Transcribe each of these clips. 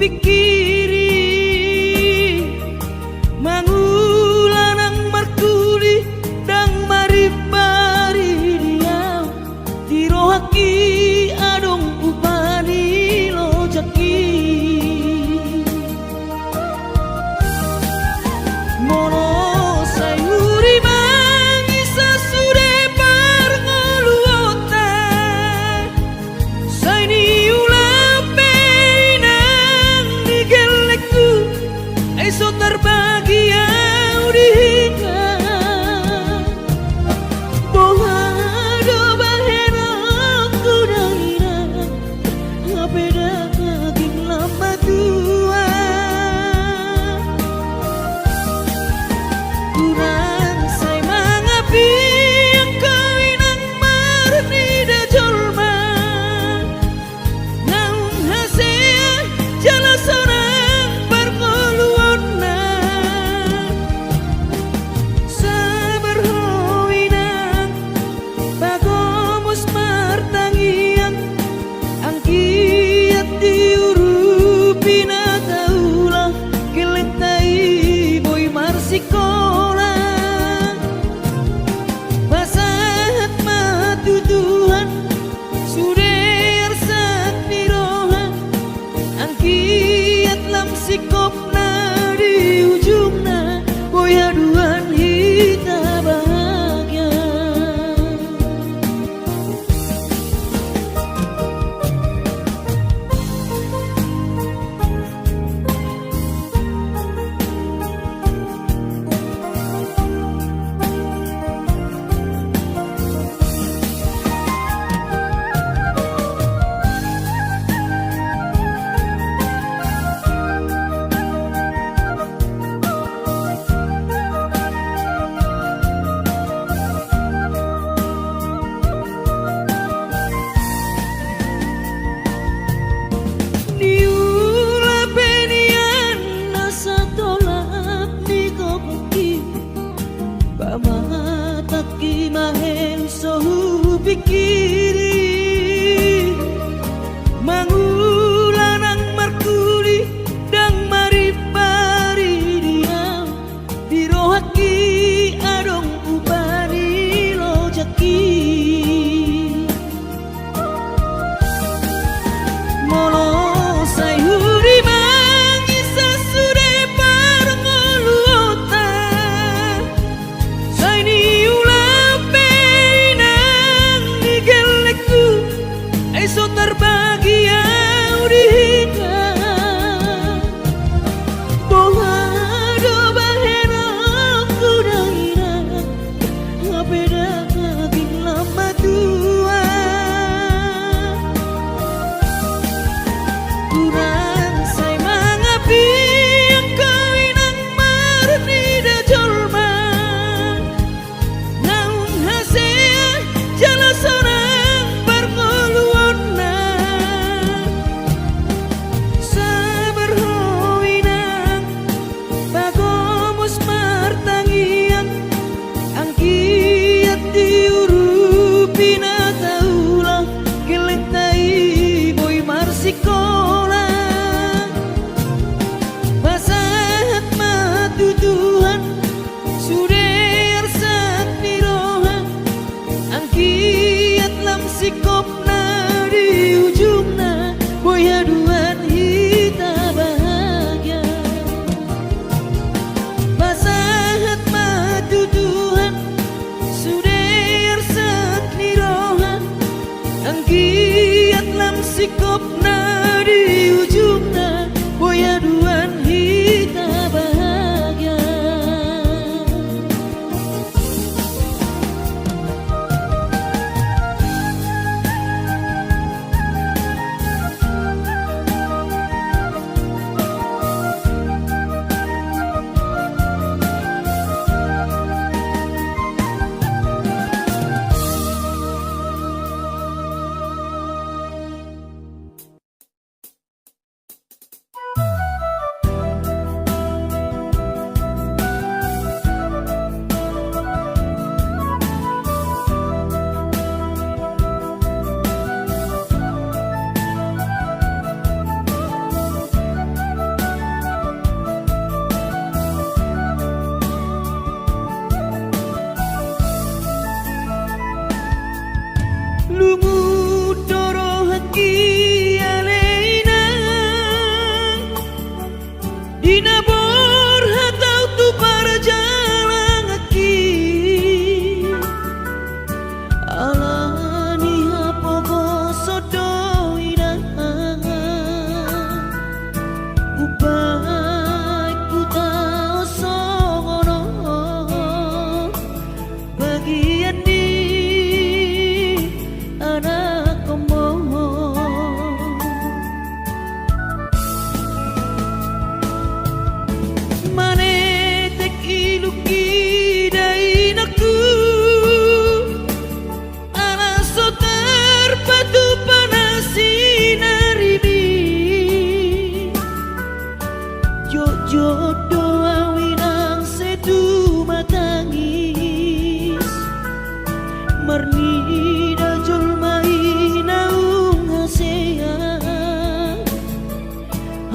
pikiri mangulan ang markuli dang maribari dia tirohaki adong upani lojaki mono sayuri mangisa sude parngoluota saini ulape nang digelekku eso terbahagia udihinga bohado bahena kudaira ngapeda kaging lama tua kurang say mangapi ang kawinang marni da jolma naung hasea jala sorang parngoluon na sabar hoinang bagomos martangian ang kiat diurupi na taulang kilentai boy marsikola basahat matutuhan suder sat nirohan ang kiat lam sikop na di ujung na boy haduan hita bahagia niula penian nasa tolak ni kokoki pamataki mahen sohu pikiri mangulan ang markuli dang maribari dia dirohaki adong upani lojaki mono sayuri mangisa sude parngoluota saini ulape nang digelekku eso terbahagia udihinga bohado bahena kudaira ngapeda kaging lama tua kurang say mangapi ang kawinang marni da jolma naung hasea jala sorang parngoluon na sabar hoinang bagomos martangian ang kiat diurupi na taulang kilentai boy marsikola basahat matutuhan suder sat nirohan ang kiat lam sikop na di ujung na boy haduan hita bahagia basahat matutuhan suder sat nirohan ang kiat lam sikop na di ujung na boy haduan hita bahagia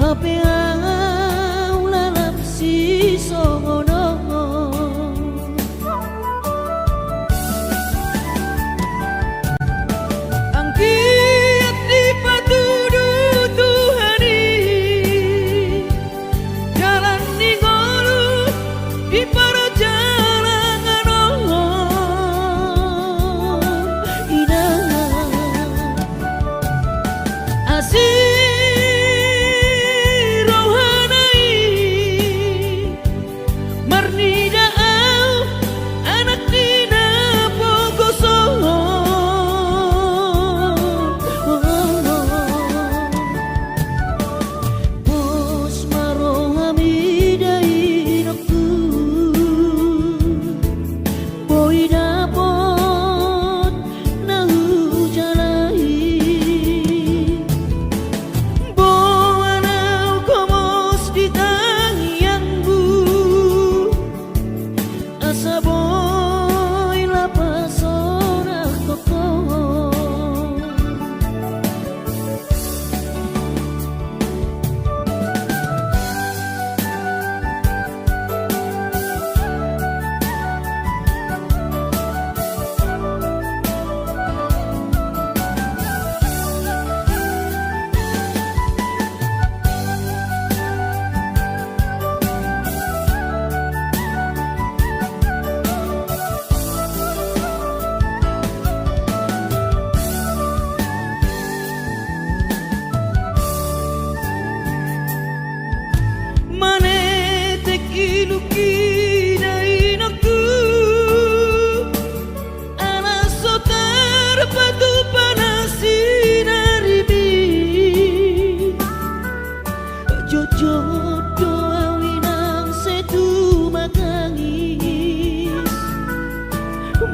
Ape au lalap si songono Angkiat di patudu Tuhani Jalan ningolu di para jalangan Inah Asih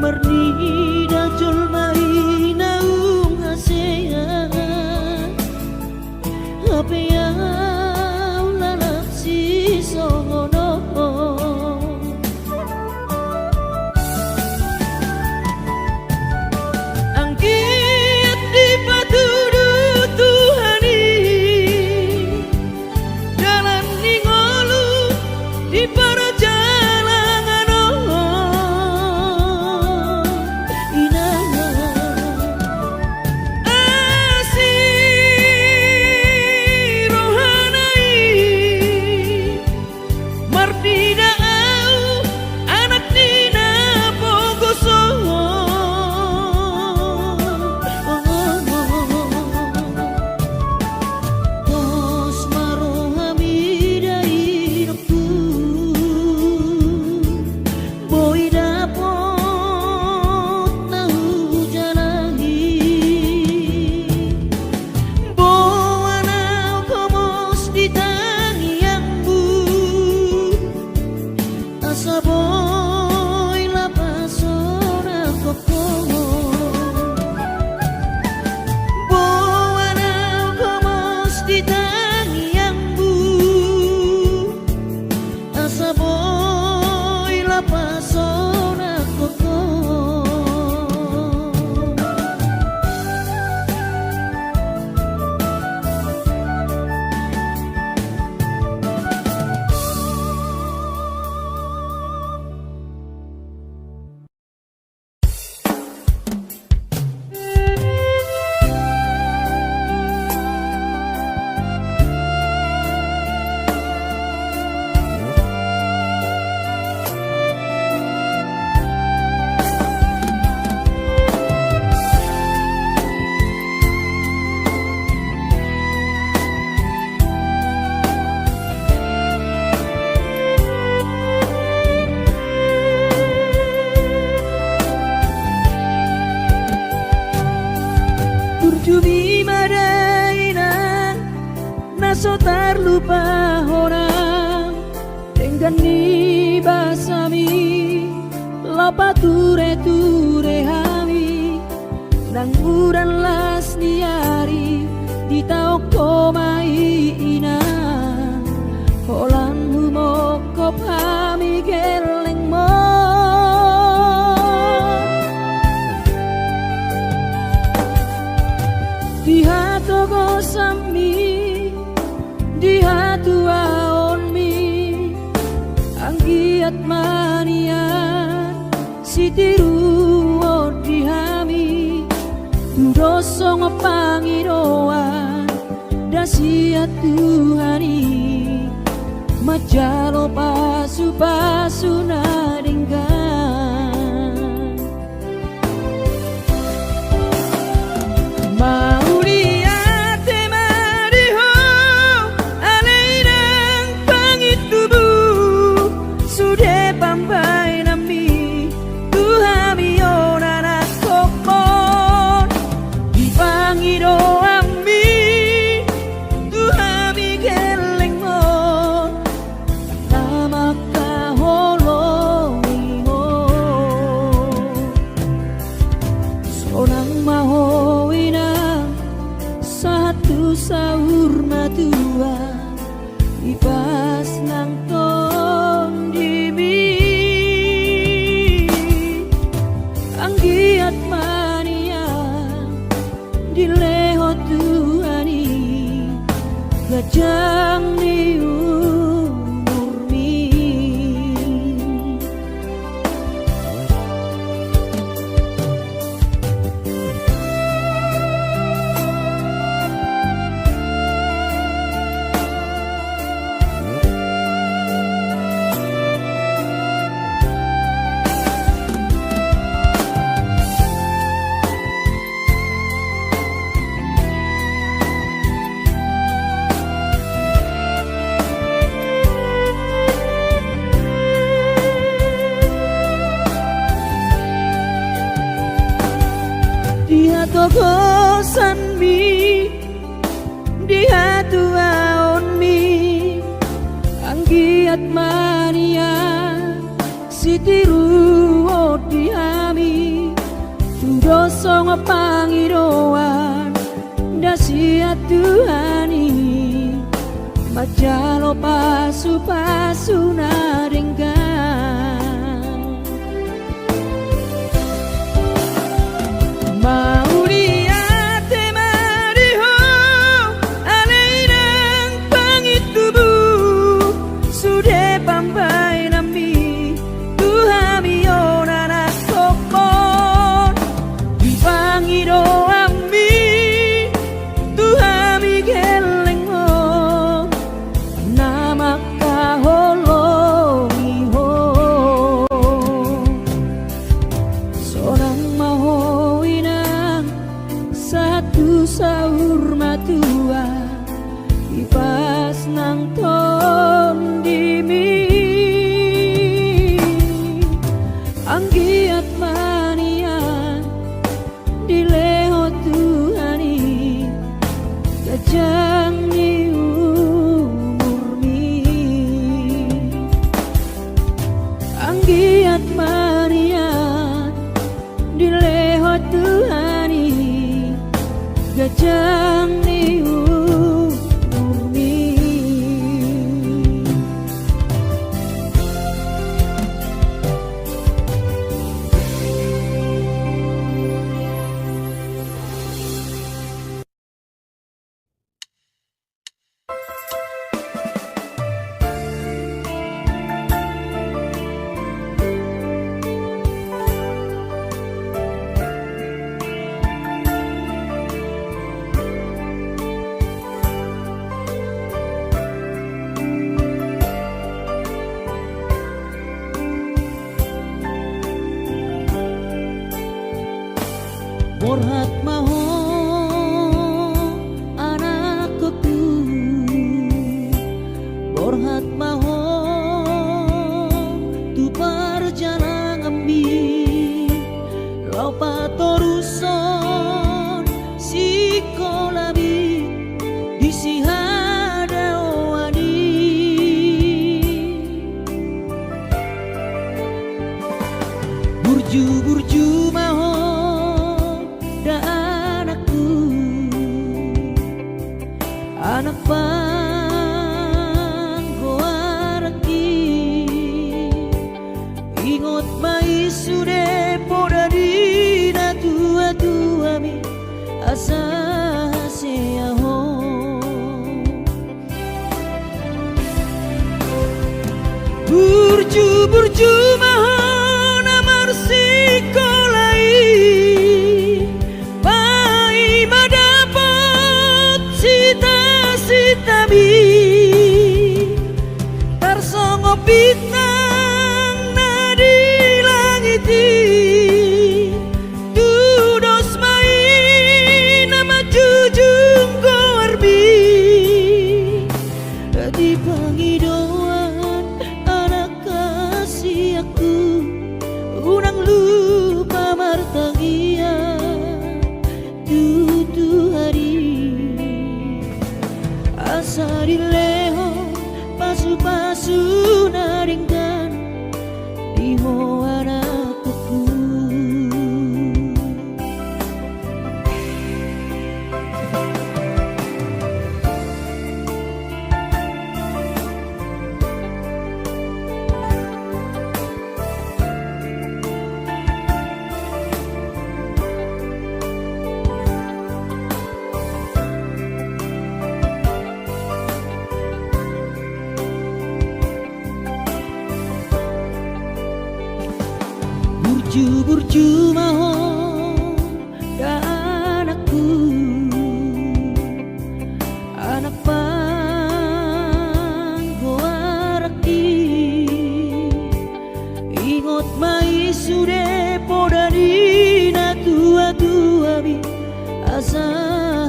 Mernida julmai naung hasean Ape au lalap si songono Angkiat di patudu Tuhani Jalan ningolu di para so terlupa orang dengan ni basami lapa ture hami nang uran las niari di tau komai ina holan humokop hami geleng mo di hatogo sami di sitiru odihami tudoso ngopangiroan dasia Tuhani majalo pasu-pasu naringgan Mauliate mariho alainang pangitubu sude pambai nami Tuhami onana kokon di pangiro ami Tuhami geleng mo nama kaholoingo sonang mahowina satu sahur matua ibas nang ton dimi anggiat mania dileho Tuhani gajang ni umurmi Dia togosan mi dia tuaon mi anggiat mania sitiru odihami tudoso ngopangiroan dasia Tuhani majalo pasu-pasu naringgan Mauliate mariho alainang pangitubu sude pambai nami Tuhami onana kokon di pangiro ami Tuhami geleng mo nama kaholoiho sonang mahowinang satu sahur matua ibas nang ton dimi anggiat mania dileho Tuhani gajang ni umurmi anggiat mania dileho Tuhani gajang ni umurmi Borhat maho anakku Borhat maho tu perjalanan ambi Lopa toruson sikolabi disihada wani burju-burju maho anak panggoaraki ingot mai sude poda dina tua-tua mi asa seaho burju-burju mahona marsi sitami tarsongo bintang nadi langiti dudos main nama jujung goarbi di pangidauan anak kasih aku unang lupa martangia tutu hari asari leho pasu-pasu naringkan di anakku. Burju mahon dan anakku anak panggoaraki ingot mai sude podari na tua bi asa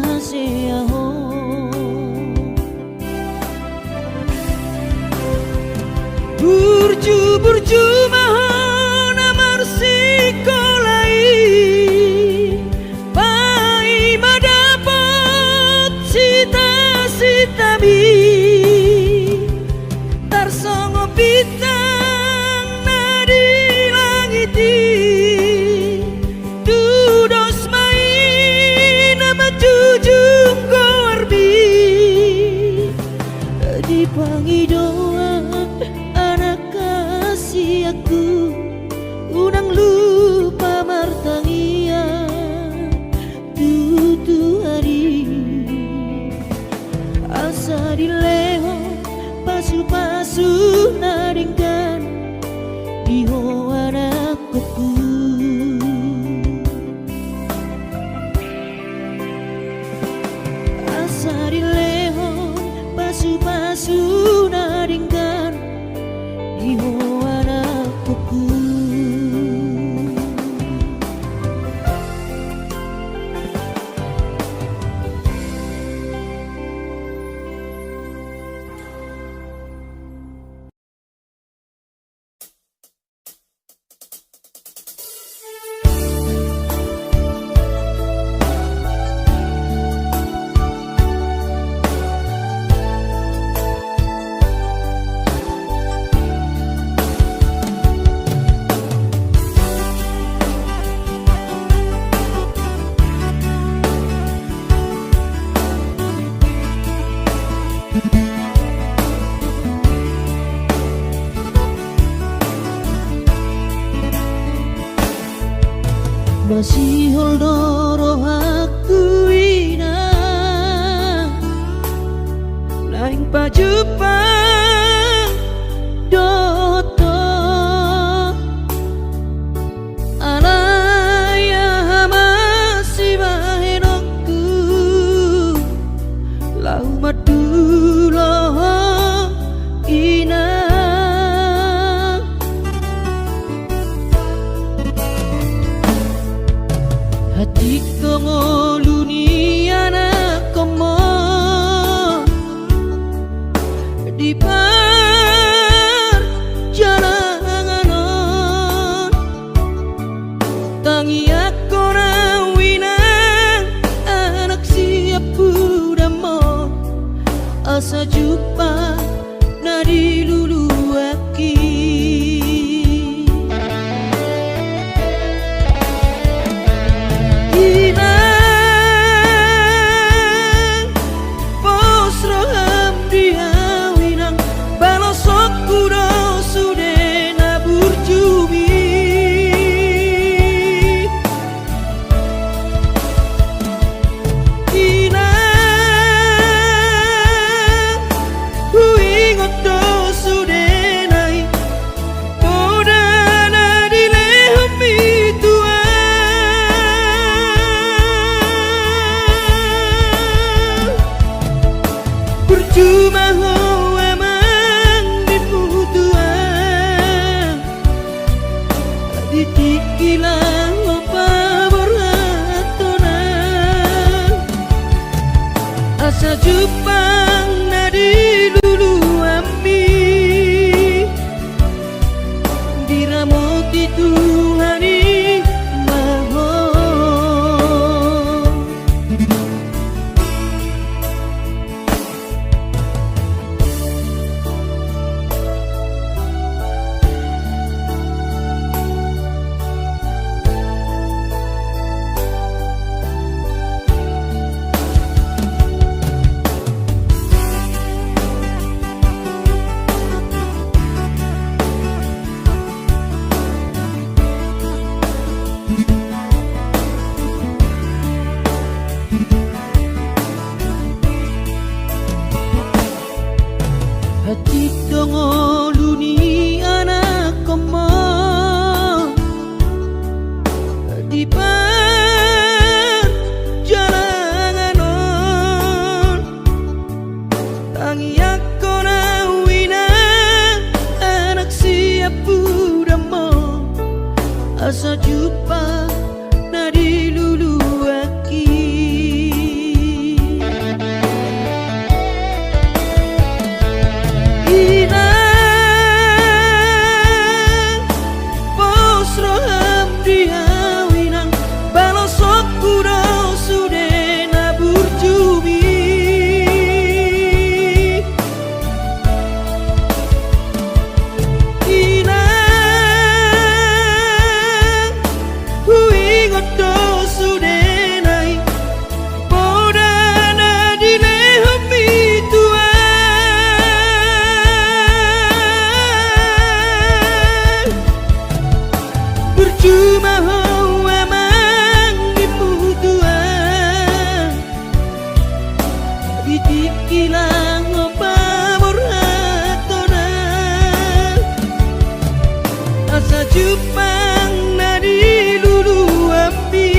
haseaho burju mahon sikolai pai madapot sita-sitami tarsongo bintang nadi langiti dudos main nama jujung goarbi di pangidauan anak kasih aku unang lupa martangia tutu hari asa dileho pasu-pasu naringkan di anakku asa dileho pasu-pasu naringkan di anakku. Masih holdoro aku ina naing pajupang doto alaya masih mahenokku lau madulo ina hati kongoluni anak komon di perjalanan tangi aku rawinang anak siap budamon asa jumpa nadi lulu aki sude ho emang diputuan ditikilang opa boratonan asa Jepang nadi lulu ami diramoti Tuhani maho hati dongo luni anak koma di perjalanan tangi aku nawina anak siapu damo asa jumpa nadi lulu aki cuma ho emang diputuan ditikilang opa boratonan asa Jepang nadi lulu api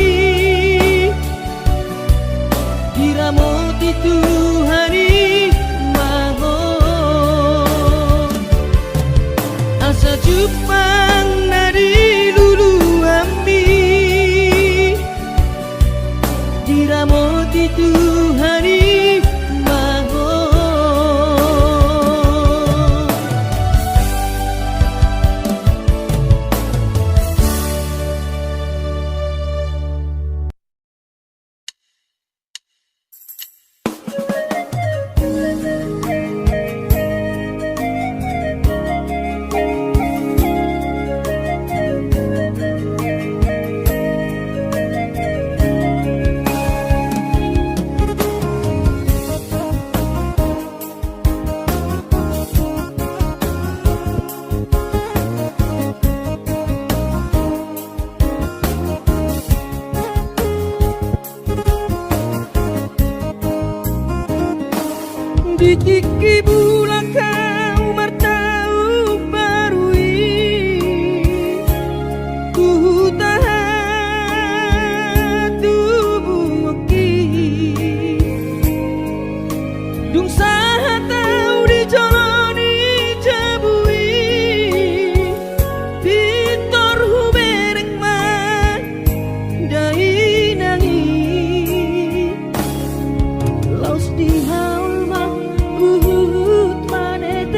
diramoti Tuhani maho asa Jepang nadi diramoti Tuhani maho ditiki bulan kau martau barui ku tahan tubuh ki dung saha tau dijalani jabui pintor hubereng man dai nangi laus di haul mah maneta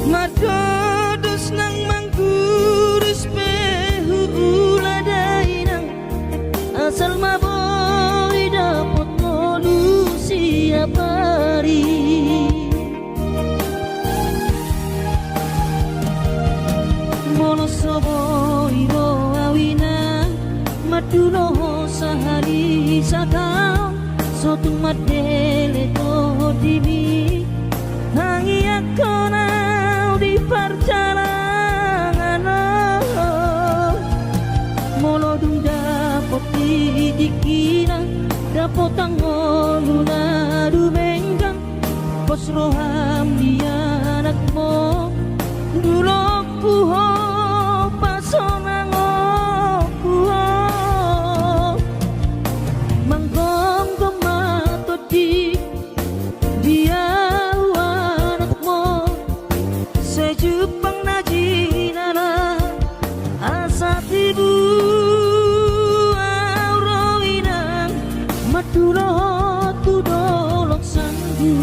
Madodos nang mangkurus pehu uladainang asal maboy dapot ngolu siap hari mono soboy ro awina maduno sahari sakau sotung madele to dimi hangi akona di perjalanan molodung dapot dikina dapot tangoluna dumenggang pos roham dia anakmu dulu puho pasonang puho manggong gemato di dia Jepang najinana asa tibu auroinang madulo tudolok sanggu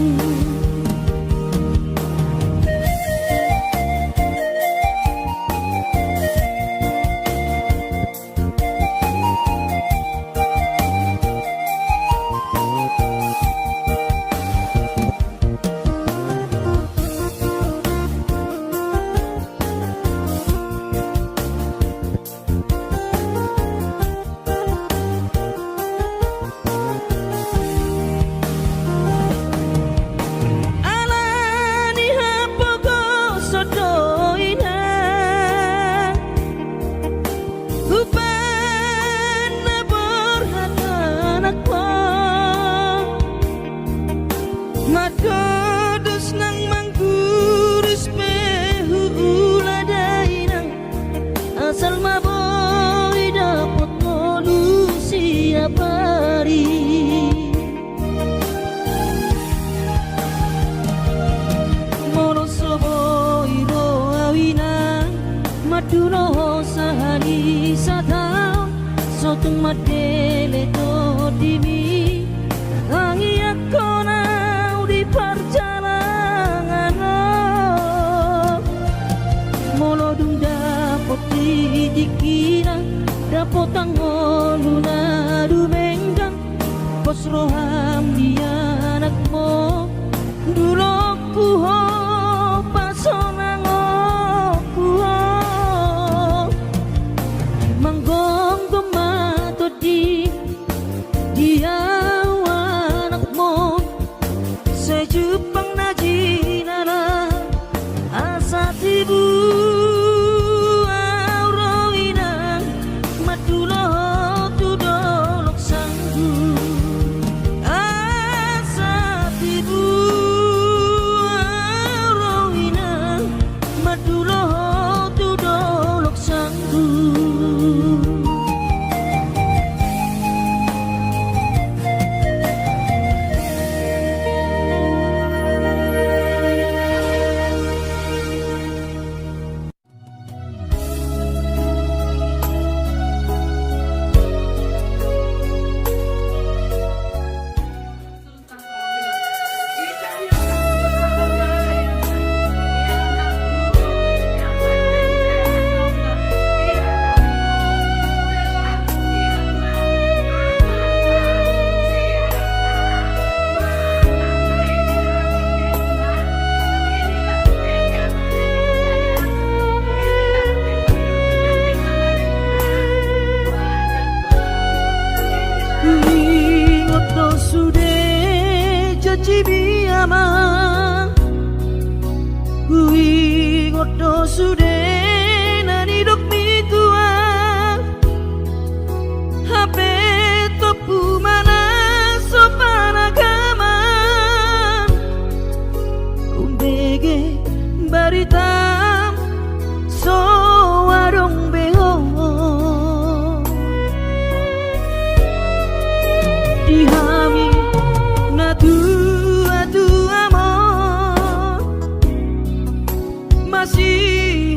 Madodos nang mangkurus pehu uladainang asal maboy dapot ngolu siap hari mono soboy ro awina maduno sahari satau sotung madele to dimi hangi akona di perjalanan molodung dapot dikina dapot tangoluna dumenggang pos roham dia anakmu dulu puho pasonang puho manggong gemato di dia Jepang najinana asa tibu auroinang madulo tudolok sanggu asa tibu auroinang madulo tudolok sanggu Cibiyama kui godo sude nani dok mitua hape topu mana sopana kaman umbege baritam so warung beho dihami natu masih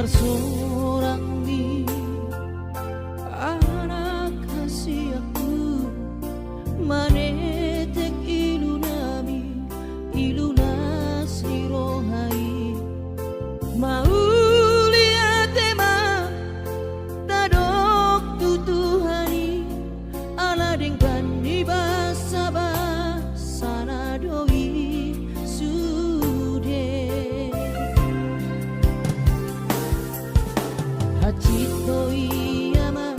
biar seorang mi anak kasih aku manetek ilunami ilunas rohai maulia tema tadok tutuhani ala dengkan ibasa basana doi sude hacito iyama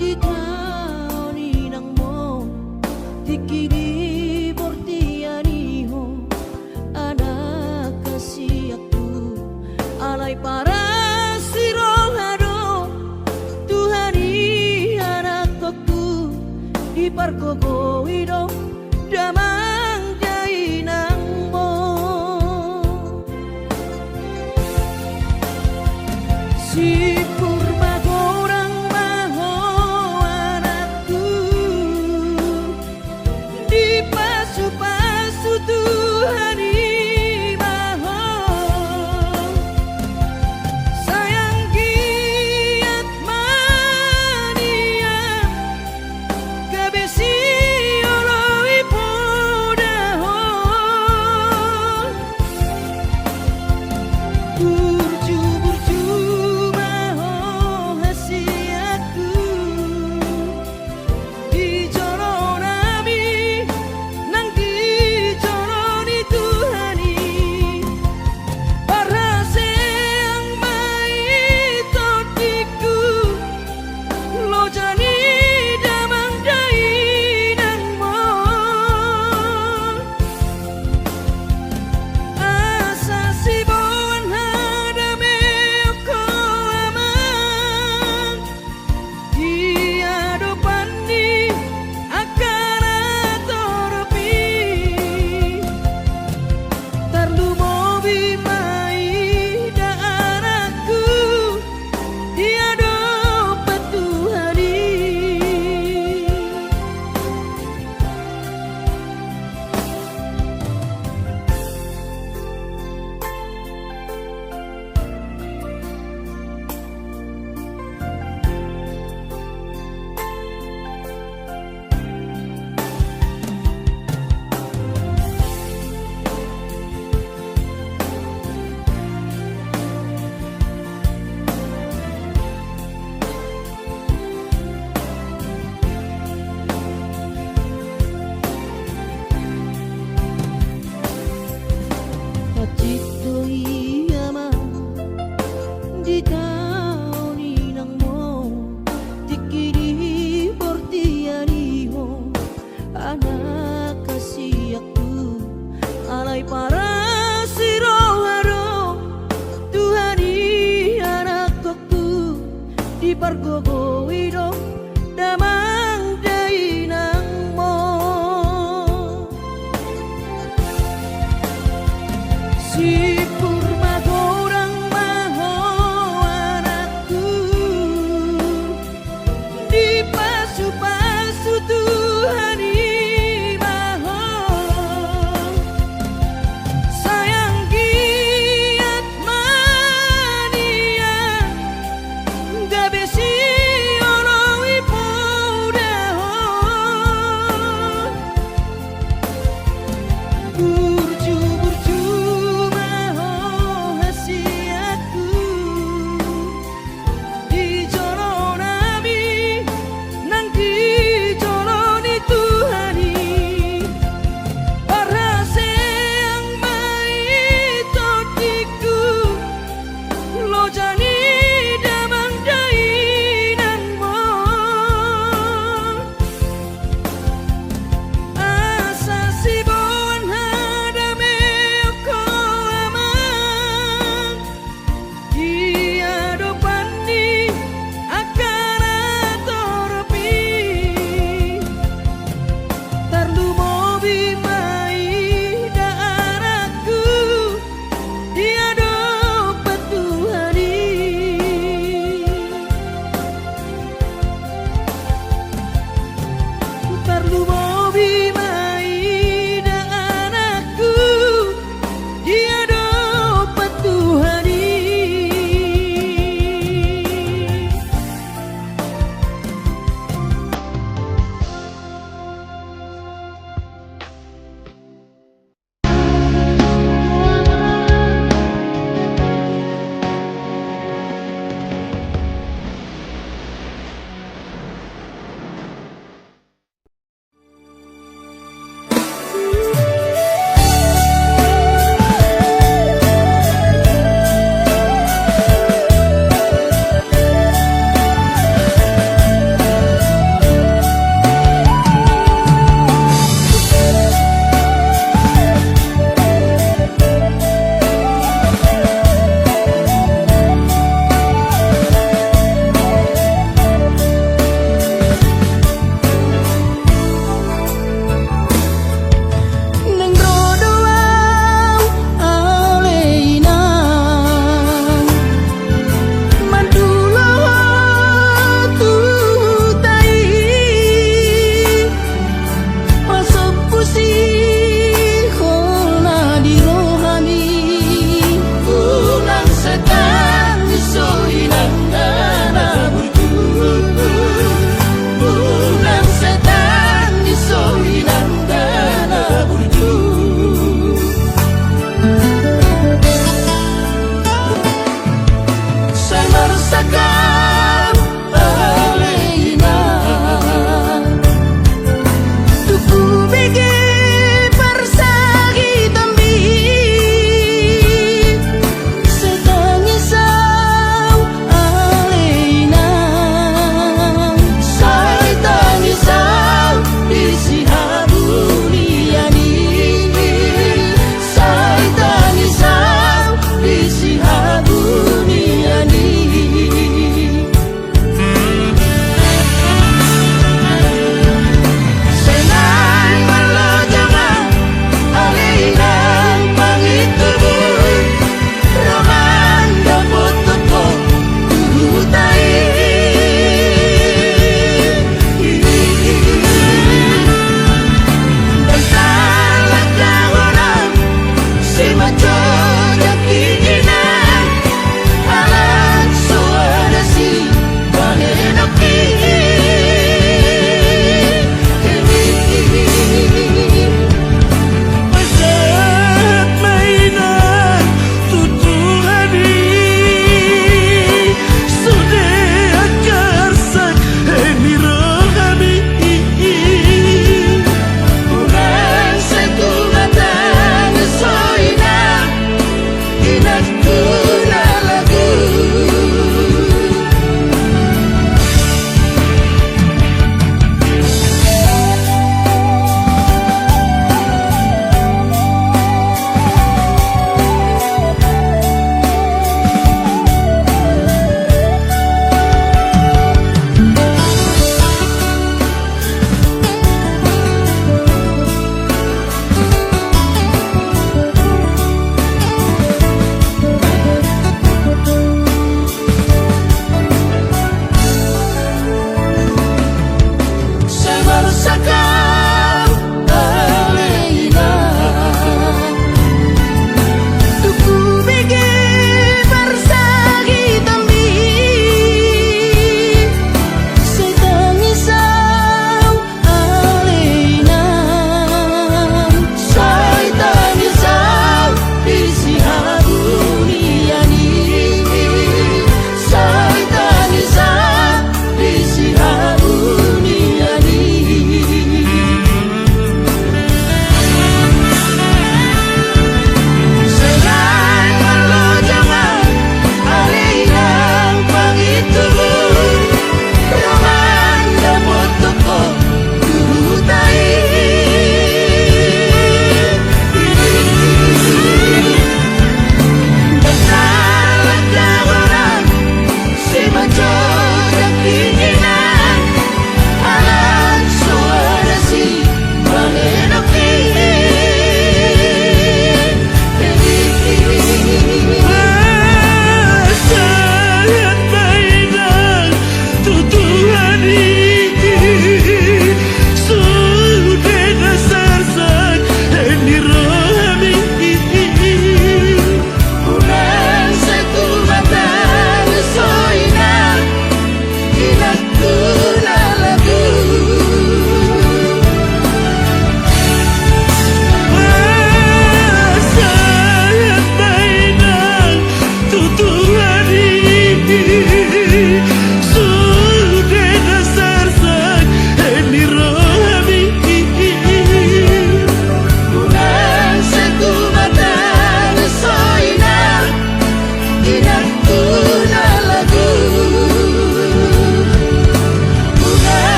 di tahun inang mo tikini bortianiho anak kasih aku alay para sirohado Tuhani anak aku di parkogo ido damang jainang mo si purba gorang maho anakku di pasu-pasu Tuhani maho sayang giat mania kabesi oloi podaho burju-burju maho hasiatku di joronami nang di joroni Tuhani para seang mai totiku lo jani damang dainang mo asa si bon hadame ko amang dia dopani akara toropi tarlu mobi mai da anakku dia dopat Tuhani Hacito iyama di tahun inang mo tikini bortianiho anak kasih aku alay para sirohado Tuhani anak aku di pargogo ido damang dainang mo si purba gorang maho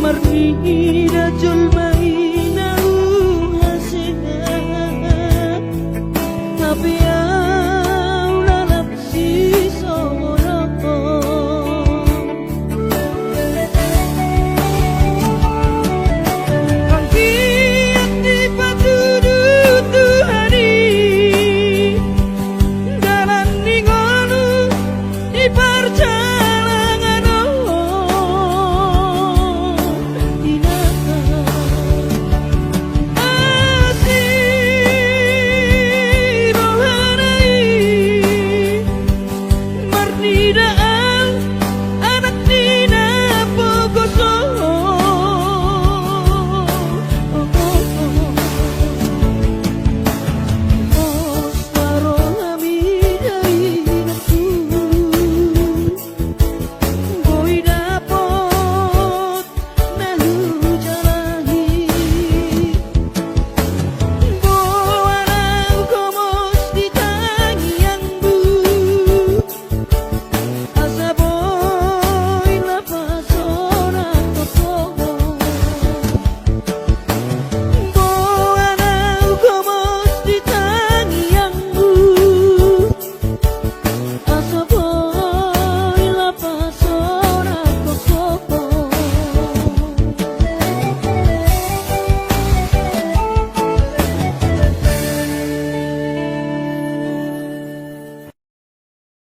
marni rajul